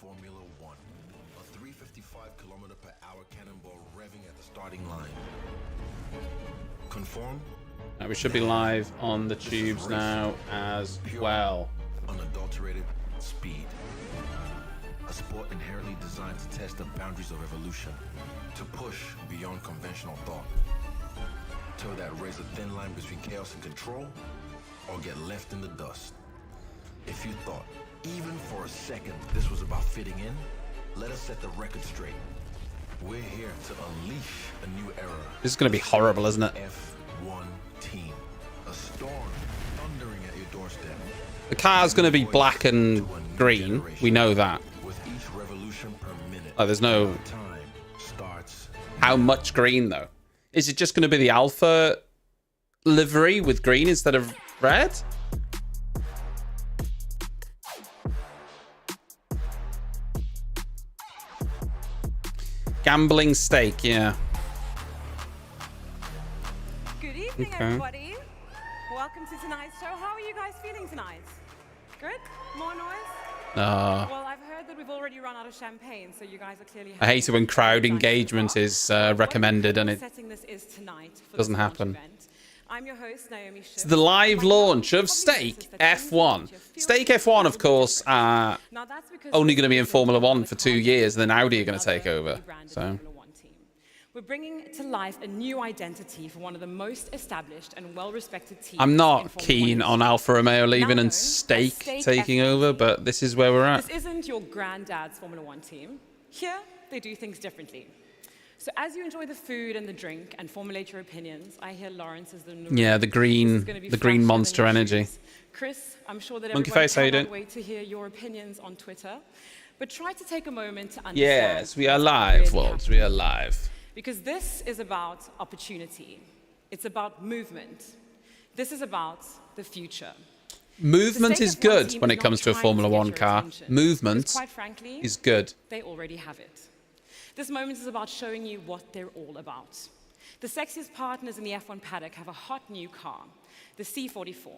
Formula One. A 355 km/h cannonball revving at the starting line. Conform? We should be live on the tubes now as well. Unadulterated speed. A sport inherently designed to test the boundaries of evolution, to push beyond conventional thought, toe that razor thin line between chaos and control, or get left in the dust. If you thought, even for a second, this was about fitting in, let us set the record straight. We're here to unleash a new era. This is going to be horrible, isn't it? F1 team. A storm thundering at your doorstep. The car's going to be black and green. We know that. With each revolution per minute. Oh, there's no... Time starts. How much green, though? Is it just going to be the Alfa livery with green instead of red? Gambling stake, yeah. Good evening, everybody. Welcome to tonight's show. How are you guys feeling tonight? Good? More noise? Well, I've heard that we've already run out of champagne, so you guys are clearly... I hate it when crowd engagement is recommended and it doesn't happen. I'm your host, Naomi Schiff. It's the live launch of Stake F1. Stake F1, of course, are only going to be in Formula One for 2 years, and then Audi are going to take over. So we're bringing to life a new identity for one of the most established and well-respected teams. I'm not keen on Alfa Romeo leaving and Stake taking over, but this is where we're at. This isn't your granddad's Formula One team. Here, they do things differently. So as you enjoy the food and the drink and formulate your opinions, I hear Lawrence is the the green monster energy. Chris, I'm sure that Monkey everybody Face, how you cannot doing? wait to hear your opinions on Twitter. But try to take a moment to understand. Yes, we are what's live, really Waltz. We are live. Because this is about opportunity. It's about movement. This is about the future. Movement is good when it comes to a trying Formula get One your car. attention, Movement because quite frankly, is good. they already have it. This moment is about showing you what they're all about. The sexiest partners in the F1 paddock have a hot new car, the C44.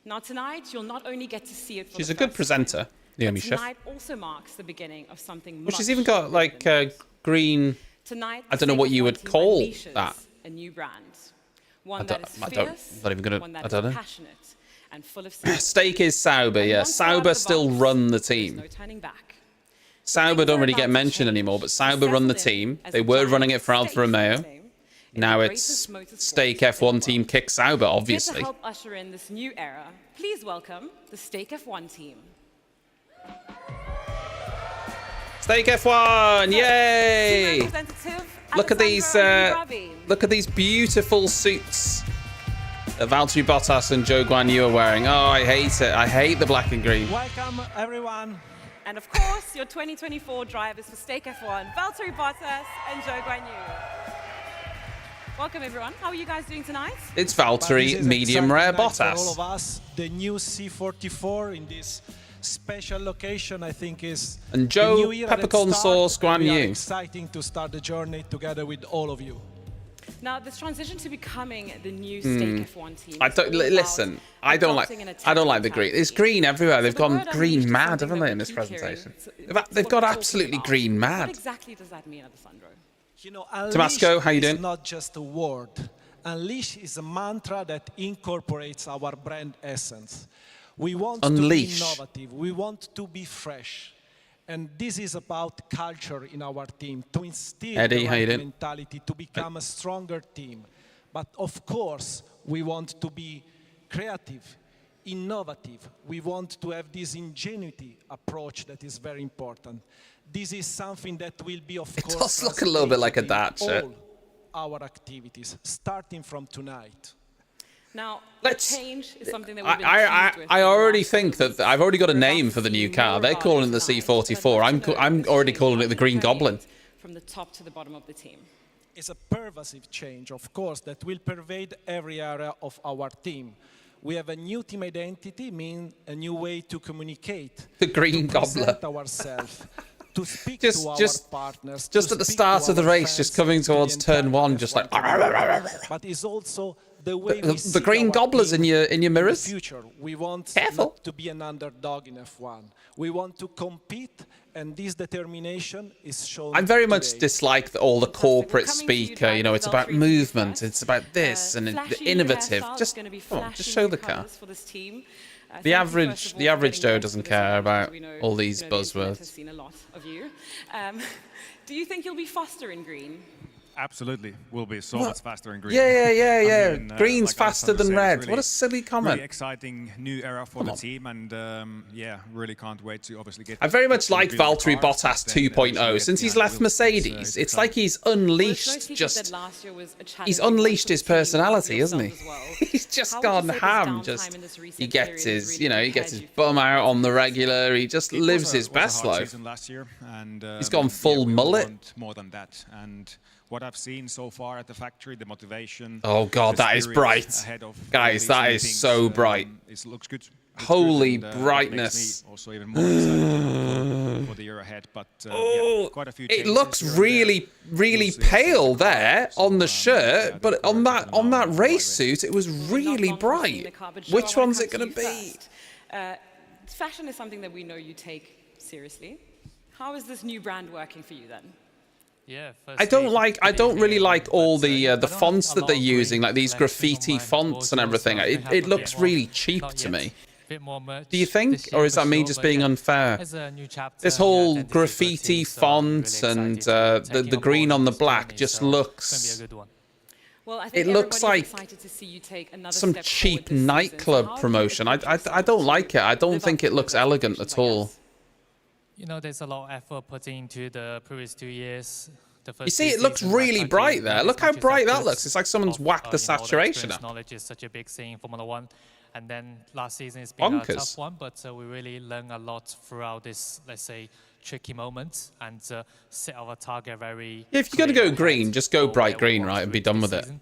Now tonight, you'll not only get to see it for She's the a good first presenter, time, Naomi but Schiff. tonight also marks the beginning of something Well, she's much even got like bigger. green. Tonight, I don't know what you would call that. A new brand. One that is I don't- fierce, not even gonna- one I that don't is know. passionate and full of secrets. Stake is Sauber, yeah. Once they're out of Sauber the still box, run the there's team. no turning back. Sauber don't really get about to mentioned change. anymore, but Sauber run the team. As They a were giant running it for Alfa stakes Romeo. team in Now the it's greatest motorsport Stake in the F1 world. team kicks Sauber, Here to obviously. help usher in this new era, please welcome the Stake F1 team. Stake F1, yay! Team representative Look at these, Alessandro Ravi. look at these beautiful suits that Valtteri Bottas and Zhou Guanyu are wearing. Oh, I hate it. I hate the black and green. Welcome, everyone. And of course, your 2024 drivers for Stake F1, Valtteri Bottas and Zhou Guanyu. Welcome, everyone. How are you guys doing tonight? It's But this Valtteri is medium rare exciting night for all Bottas. of us. The new C44 in this special location, I think, is And the Joe new era that Peppercorn starts, Sauce and we are Guanyu. exciting to start the journey together with all of you. Now, this transition to becoming the new Stake F1 team. I is don't all about listen. I don't like adopting an the green. It's mentality. green everywhere. They've The gone word unleashed green is mad, something haven't that they, we in this keep hearing. presentation? So They've what got we're talking absolutely about. green What mad. exactly does that mean, Alessandro? You know, Tabasco, unleash how you is doing? not just a word. Unleash is a mantra that incorporates our brand essence. We want Unleash. to be innovative. We want to be fresh. And this is about culture in our team, to instill Eddie, the how you right doing? mentality, to become a stronger team. But of course, we want to be creative, innovative. We want to have this ingenuity approach that is very important. This is something that will be, of course, does look a little bit like a translated in Dacia. all our activities, starting from tonight. Now, Let's- change is something that we've been I infused with I for the already last think couple of that I've already got a weeks. name We're for the about new to car. see They're more calling it the about it C44. tonight. But I'd love to I'm know already this calling it change the Green happening Goblin. from the top to the bottom of the team. It's a pervasive change, of course, that will pervade every area of our team. We have a new team identity, mean a new way to communicate, The Green to Gobbler. present ourselves, to speak Just- to just- our partners, Just to at the speak start to of the our race, just fans, coming to towards the turn entire one, just like. F1 community. But it's also the way we see The green our gobblers team in your mirrors. In the future, we want Careful. not to be an underdog in F1. We want to compete And this determination is shown. I'm very much today. dislike all the Fantastic. We're corporate coming to you, speaker. You know, it's about Valtteri, for you movement. first. It's about this and the Flashy innovative. hairstyles, Just, gonna be come on, just flashy show new the car. colours for this team. Thank The you, average, first of the all, for average getting Joe involved doesn't with this care event, about because we know, all these the internet buzzwords. has seen a lot of you. Do you think you'll be faster in green? Absolutely, will be so much faster in green. Yeah. I mean, Green's like faster Alexander than said, red. it's What a silly comment. Really exciting new era for the team, and yeah, really can't wait to obviously get. I very much to like reveal the Valtteri car, Bottas but then 2.0 eventually since get he's behind left the wheel. Mercedes. It's like he's unleashed just. He's unleashed his personality, hasn't he? He's just gone ham. Just he gets his, you know, he gets his bum out on the regular. He just It lives was a- his was a best hard life. season last year, and He's gone full we mullet. want more than that. And what I've seen so far at the factory, the motivation. Oh, God, the that is spirit bright. ahead of all Guys, these that new is things, so bright. It looks good. Looks Holy good, and, it brightness. makes me also even more excited for the year ahead. But yeah, quite a few It changes looks here and there. really We'll see pale how the there car on the goes. So, yeah, shirt, but on that race suit, it was really bright. Which one's it going to be? Fashion is something that we know you take seriously. How is this new brand working for you then? Yeah, I don't really like all the fonts that they're using, like these graffiti fonts and everything. It looks really cheap to me. Do you think, or is that me just being unfair? This whole graffiti font and the green on the black just looks. Well, I think It looks everybody's like excited to see you take another some step cheap forward this season. So nightclub how do you promotion. approach I yourself don't to like it. I don't live think up it to looks those elegant expectations, at I all. guess? You know, there's a lot of effort put into the previous 2 years. You see, it looks really bright there. Look how bright that looks. It's like someone's whacked the saturation up. Knowledge is such a big thing in Formula One. And then last season it's been a Bonkers. tough one, but we really learned a lot throughout this, let's say, tricky moment and set our target very. Yeah, if you're gonna clear go ahead green, just go for bright where we green, want right, to and be reach done this with it. season.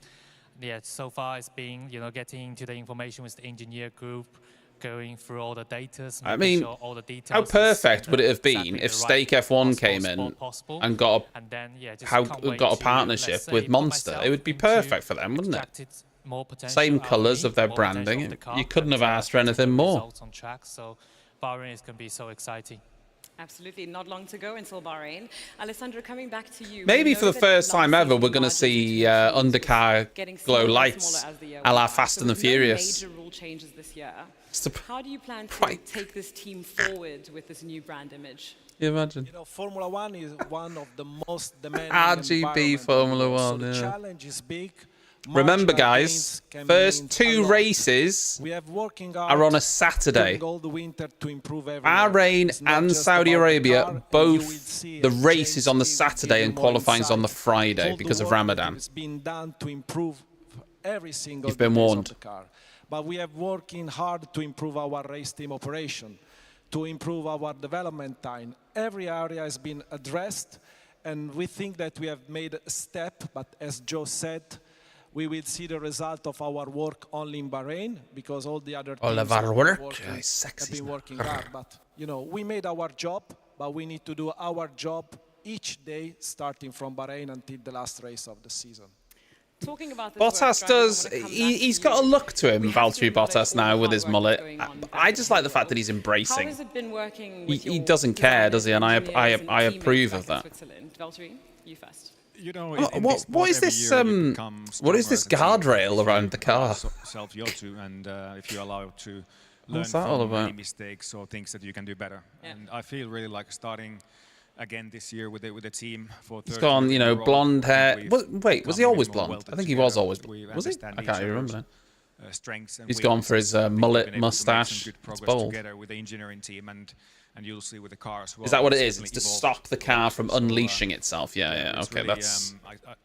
Yeah, so far it's been, you know, getting into the information with the engineer group, going through all the data. I mean, all the details how perfect would it have been exactly if the Stake right F1 came in possible. and got And then, yeah, just how can't wait got a to, partnership let's say, with put Monster? myself It would be into perfect for them, wouldn't it? extracted more potential Same out of colours me, of their more potential branding. of the car, You couldn't have and, asked for to anything the more. results on track. So Bahrain is going to be so exciting. Absolutely, not long to go until Bahrain. Alessandro, coming back to you. Maybe we for know the that first last time ever, season we're going to margins see between teams was undercar getting glow smaller and lights, smaller as the year a la went by. Fast So and the with no Furious. major rule changes this year. It's How do you plan to bright. take this team forward with this new brand image? you imagine? You know, Formula One is one of the most demanding RGB environments. Formula So One, the yeah. challenge is big. Remember, Marginal guys, gains can first mean a two lot. races We have working hard are on a Saturday. during all the winter to improve everywhere. Bahrain It's not and just Saudi about the Arabia, car, and you will both see the as race James is on the Steele will Saturday give and you more qualifying's on the insight. Friday All the because of work that Ramadan. has been done to improve every single You've been details warned. of the car. But we have working hard to improve our race team operation, to improve our development time. Every area has been addressed, and we think that we have made a step, but as Joe said, we will see the result of our work only in Bahrain, because all the other All teams of our have been work? working- Yeah, it's sexy, have been isn't it? working hard. But, you know, we made our job, but we need to do our job each day, starting from Bahrain until the last race of the season. Talking about this work, Bottas Driver, I does. wanna come back He's to got a you. look to him, We have to Valtteri acknowledge Bottas all now the with his hard work mullet. going on I back just in like the the fact that world. he's How embracing. has it been working He- with he your doesn't care, designers, does he? And engineers, I and approve teammates of back in that. Switzerland? Valtteri, you first. You know, What is this? What is this guardrail around the car? Self-yield to, and if you allow to learn What's that all from about? any mistakes or things that you can do better. Yeah. And I feel really like starting again this year with the team for. He's third gone, year you in a know, row. blonde hair. We've Wait, was he become always even more blonde? welded I think he was together. always. We Was he? understand I can't each even remember other's, now. strengths and He's gone for his weaknesses. I think we've mullet, been able to make some mustache. good It's progress bold. together with the engineering team, and you'll see with the car as well. Is that what it is? certainly It's to evolved stop the car from So, unleashing itself. Yeah. it's Okay, really, that's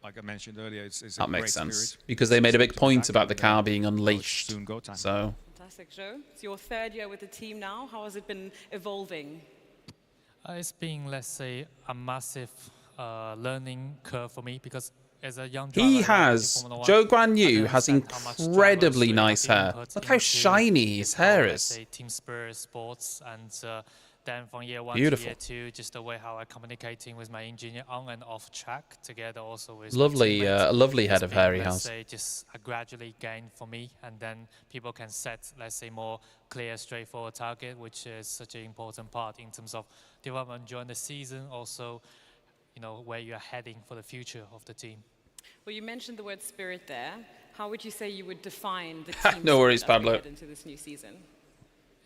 like I mentioned earlier, it's a that makes great sense spirit. because they made a big It's point back about the and, car being now it's unleashed. soon go time. So Fantastic, Joe. It's your third year with the team now. How has it been evolving? It's been, let's say, a massive learning curve for me because as a young driver, he in has. Formula One, Joe Guan I Yu has understand how much incredibly drivers nice have hair. input Look how into shiny his hair let's is. say, team spirit, sports, and then from year 1 Beautiful. to year 2, just the way how I'm communicating with my engineer on and off track, together also with Lovely, my teammates, lovely head of it's been, Harry let's House. say, just a gradually gain for me, and then people can set, let's say, more clear, straightforward target, which is such an important part in terms of development during the season, also, you know, where you're heading for the future of the team. Well, you mentioned the word spirit there. How would you say you would define the team No worries, spirit as we Pablo. head into this new season?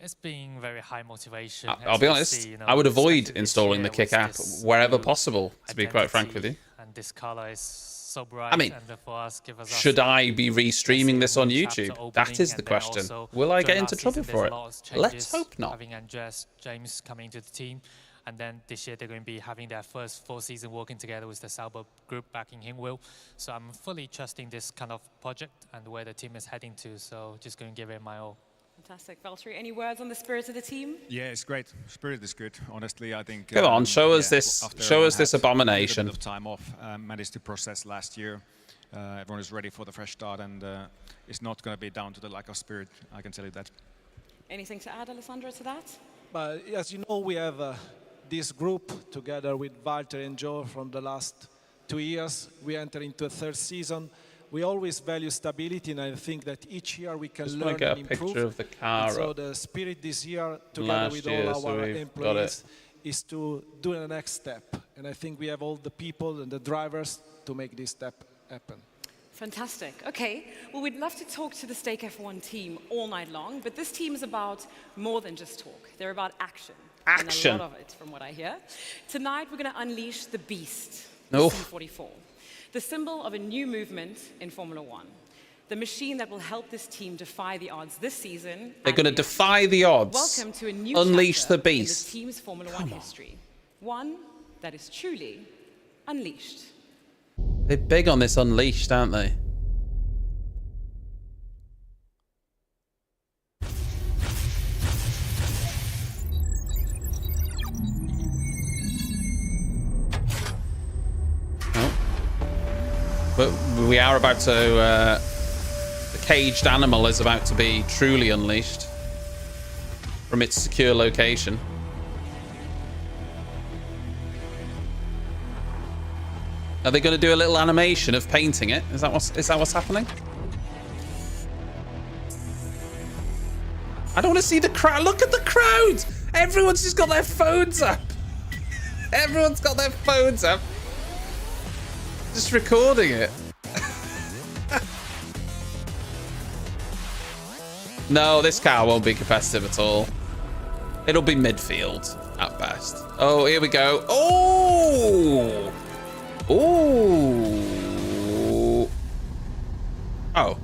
It's been very high motivation. I'll be honest, you know, I would avoid especially this installing the year Kick with app this wherever new possible, to be quite frank with you. identity, and this color is so bright. I mean, and for us, give us should I be restreaming this on new chapter YouTube? That opening, is the and then question. also Will I get during into last trouble season, for there's it? a lot of Let's changes, hope not. Having Andreas James coming to the team, and then this year they're going to be having their first full season working together with the Sauber group back in Hingwil. So I'm fully trusting this kind of project and where the team is heading to. So just going to give it my all. Fantastic. Valtteri, any words on the spirit of the team? Yeah, it's great. Spirit is good. Honestly, I think. Come on, show us this. after Show us this had abomination. A bit of time off, managed to process last year. Everyone is ready for the fresh start, and it's not going to be down to the lack of spirit. I can tell you that. Anything to add, Alessandro, to that? But as you know, we have this group together with Walter and Joe from the last 2 years. We enter into a third season. We always value stability, and I think that each year we can Just learn want to get and a improve. picture of the car And so up. the spirit this year, together Last with year, all so our we've got employees, is to do the next step. And I think we have all the people and the drivers to make this step happen. Fantastic. Okay. Well, we'd love to talk to the Stake F1 team all night long, but this team is about more than just talk. They're about action. Action. And a lot of it, from what I hear. Tonight, we're going to unleash the beast, Oh. the C44, the symbol of a new movement in Formula One, the machine that will help this team defy the odds this season. They're and going to beyond. defy the odds. Welcome to a new Unleash chapter the beast. in the team's Formula One history. One that is truly unleashed. They're big on this unleashed, aren't they? Oh. But we are about to... the caged animal is about to be truly unleashed from its secure location. Are they going to do a little animation of painting it? Is that what's happening? I don't want to see the crowd. Look at the crowd! Everyone's just got their phones up. Everyone's got their phones up. Just recording it. No, this car won't be competitive at all. It'll be midfield at best. Oh, here we go. Oh! Ooh. Oh.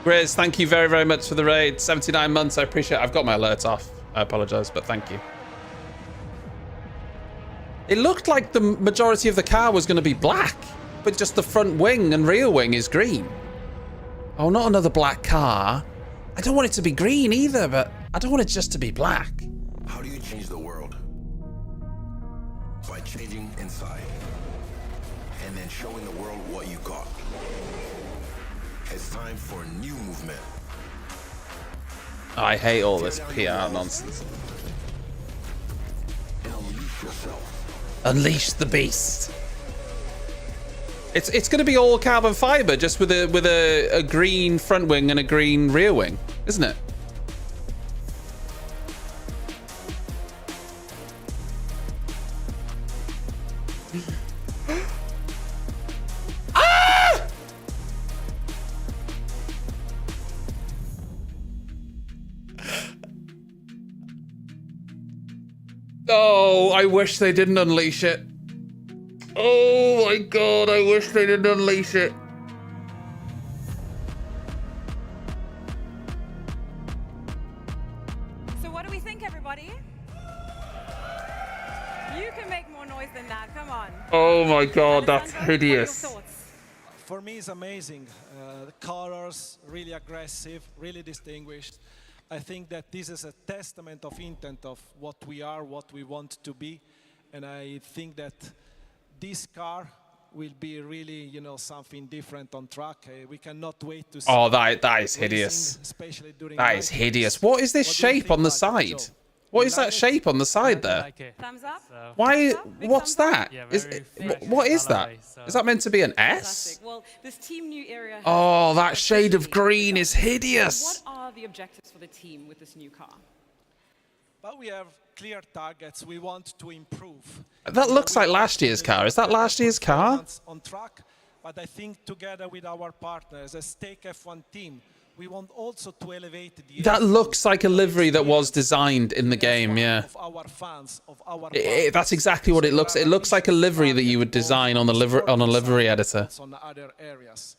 Grizz, thank you very, very much for the raid. 79 months, I appreciate it. I've got my alerts off. I apologize, but thank you. It looked like the majority of the car was going to be black, but just the front wing and rear wing is green. Oh, not another black car. I don't want it to be green either, but I don't want it just to be black. How do you change the world? By changing inside. And then showing the world what you got. It's time for a new movement. I hate all this PR nonsense. And unleash yourself. Unleash the beast. It's going to be all carbon fiber, just with a green front wing and a green rear wing, isn't it? Ah! Oh, I wish they didn't unleash it. Oh my god, I wish they didn't unleash it. So what do we think, everybody? You can make more noise than that. Come on. Oh my god, that's Alessandro, what are your hideous. thoughts? For me, it's amazing. The colors, really aggressive, really distinguished. I think that this is a testament of intent of what we are, what we want to be. And I think that this car will be really, something different on track. We cannot wait to see. Oh, that is hideous. racing, especially during That is night hideous. race. What is this What do you shape think on the about it, side? Joe? What You is that like it? shape on the side there? Like it. Thumbs up? So, Why? Thumbs up? Big What's thumbs up? that? Yeah, Is very it, fresh what is that? colorway, so- Is that meant to be an S? Fantastic. Well, this team new area. has Oh, that shade of officially green begun. is hideous. What are the objectives for the team with this new car? But we have clear targets. We want to improve. That looks like last year's car. Is that last year's car? Performance on track, but I think together with our partners, a Stake F1 team, we want also to elevate the. That F1 looks like a livery that was designed in the F1 game, yeah. Of our fans, of our That's exactly what it looks. It looks like a livery that you would design on a livery editor. On other areas.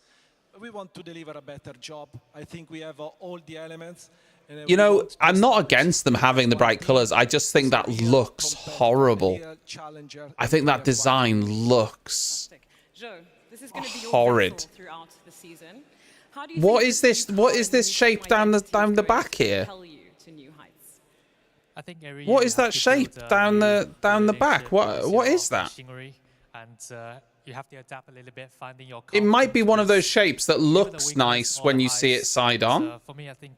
We want to deliver a better job. I think we have all the elements. And You we know, want to I'm not establish against them having the bright F1 colours. I team just think that as a real looks competitor, horrible. real challenger I think in that F1. design looks... Fantastic. Joe, this is going to be your Horrid. vessel throughout the season. How do you What think is this? new What car is and this new shape team down the identity is going back to here? propel you to new heights? I think every What year is you have that to shape build a down new the back? relationship with What your is that? machinery, and you have to adapt a little bit, finding your. It might be one of those shapes that Even the looks weakness nice or when the you see it highs, side but, on. For me, I think.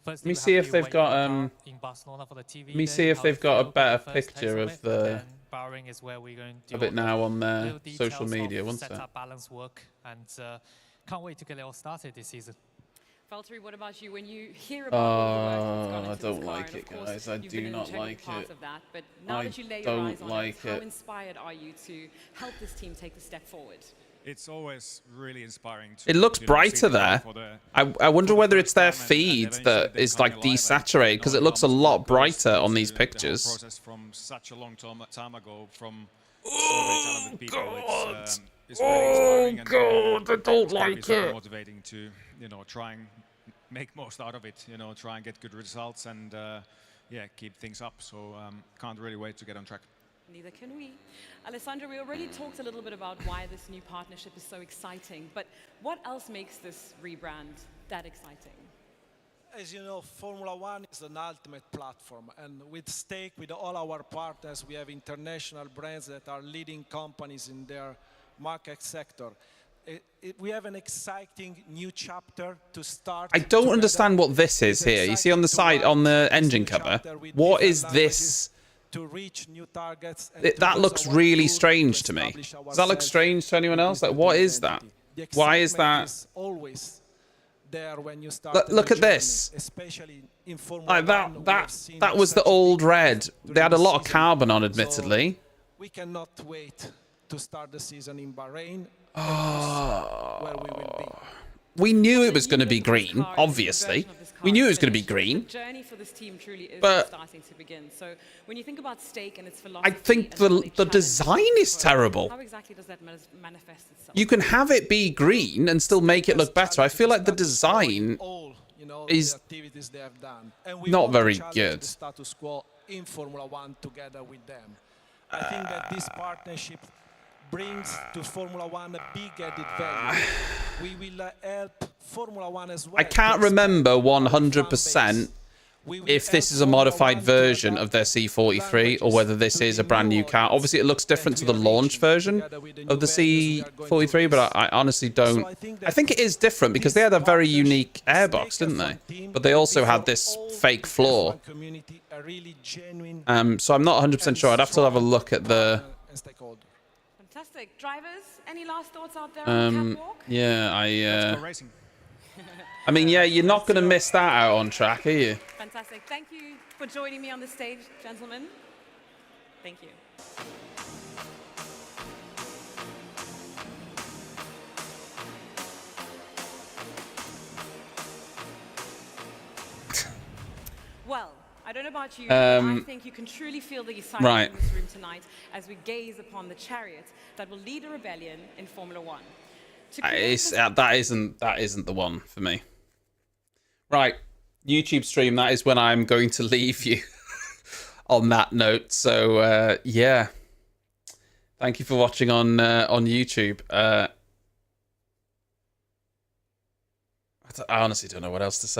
Let me see if they've got, let me see if they've got a better picture of the Bahrain is where we're going to of it now on their little social details media. of One sec. setup, balance work, and can't wait to get it all started this season. Valtteri, what about you? When you hear about all the work that's gone I into don't this car, like and it, of course, guys. I you've do been an not integral like part it. of that, but now I that you lay your eyes don't on like it, how it. inspired are you to help this team take the step forward? It's always really inspiring. To, It looks see brighter the car there. for the- I wonder for the whether first it's their time and feed eventually that they is come like alive and, desaturated because it know looks a how much lot work goes brighter on into these the whole pictures. process from such a long time ago from so many talented people. It's really inspiring and I don't it's gonna be like super it. motivating to try and make most out of it. Try and get good results and keep things up. So can't really wait to get on track. Neither can we. Alessandro, we already talked a little bit about why this new partnership is so exciting, but what else makes this rebrand that exciting? As you know, Formula One is an ultimate platform, and with Stake, with all our partners, we have international brands that are leading companies in their market sector. We have an exciting new chapter to start. I don't together. understand what this is It's here. You see on the exciting side, to on the write this engine new cover, chapter with what different is languages this? to reach new targets and That to use looks our really tool strange to to me. establish Does that look ourselves strange to anyone with else? this Like, what new is that? identity. The Why is excitement that? is always there when you start Look the at this. journey, especially in Formula Like One, we have that seen that was the such a old big red. growth They had a during lot the of season. carbon on, So admittedly. we cannot wait to start the season in Bahrain, where we will be. We knew it The was new going to look be of this green, car is the obviously. version of this car We knew it is was going to be finished, but green. The journey for this team truly is But- just starting to begin. So when you think about Stake and its philosophy, I think and how they the challenge design is the terrible. How exactly does that manifest itself? You can have it be green and still make it look better. I feel like the design is the activities they have done. And we not want to very challenge good. the status quo in Formula One together with them. I think that this partnership brings to Formula One a big added value. We will help Formula One as well. I can't to remember expand our fan 100% base. We will if this help is a Formula modified One to version adapt of their C43 or languages whether this to is the a brand new car. audience Obviously, it looks different to that the we are launch reaching version together with the of new the values we are going to C43, but race. I honestly don't. So I think I think it is different because they had a very unique airbox, didn't they? But they also had this fake floor. So I'm not 100% sure. I'd have to have a look at the. Fantastic. Drivers, any last thoughts out there on the catwalk? Yeah, Let's go racing. I mean, yeah, you're not going to miss that out on track, are you? Fantastic. Thank you for joining me on the stage, gentlemen. Thank you. Well, I don't know about you, but I think you can truly feel the excitement Right. in this room tonight as we gaze upon the chariot that will lead a rebellion in Formula One. To create this- That isn't the one for me. Right, YouTube stream. That is when I'm going to leave you. On that note, so yeah, thank you for watching on YouTube. I honestly don't know what else to say.